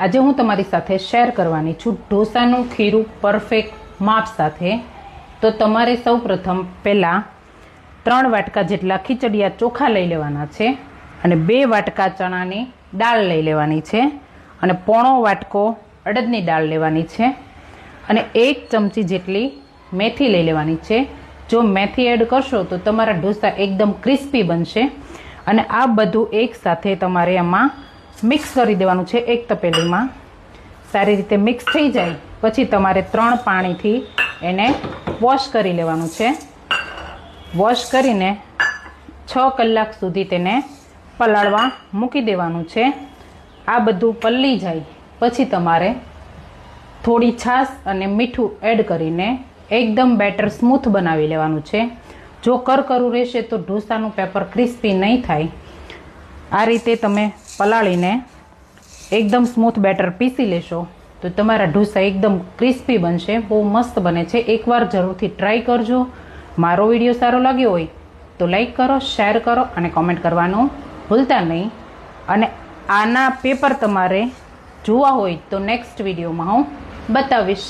આજે હું તમારી સાથે શેર કરવાની છું ઢોસાનું ખીરું પરફેક્ટ માપ સાથે। તો તમારે સૌપ્રથમ પહેલાં 3 વાટકા જેટલા ખીચડિયા ચોખા લઈ લેવાના છે અને 2 વાટકા ચણાની દાળ લઈ લેવાની છે અને પોણો વાટકો અડદની દાળ લેવાની છે અને 1 ચમચી જેટલી મેથી લઈ લેવાની છે। જો મેથી એડ કરશો તો તમારા ઢોસા એકદમ ક્રિસ્પી બનશે અને આ બધું એક સાથે તમારે એમાં મિક્સ કરી દેવાનું છે। એક તપેલીમાં સારી રીતે મિક્સ થઈ જાય પછી તમારે 3 પાણીથી એને વોશ કરી લેવાનું છે। વોશ કરીને 6 કલાક સુધી તેને પલાળવા મૂકી દેવાનું છે। આ બધું પલળી જાય પછી તમારે થોડી છાશ અને મીઠું એડ કરીને એકદમ બેટર સ્મૂથ બનાવી લેવાનું છે। જો કરકરું રહેશે તો ઢોસાનું પેપર ક્રિસ્પી નહીં થાય। આ રીતે તમે પલાળીને એકદમ સ્મૂથ બેટર પીસી લેશો તો તમારા ઢોસા એકદમ ક્રિસ્પી બનશે, બહુ મસ્ત બને છે। એકવાર જરૂરથી ટ્રાય કરજો। મારો વિડીયો સારો લાગ્યો હોય તો લાઈક કરો, શેર કરો અને કોમેન્ટ કરવાનું ભૂલતા નહીં। અને આના પેપર તમારે જોવા હોય તો નેક્સ્ટ વિડીયોમાં હું બતાવીશ।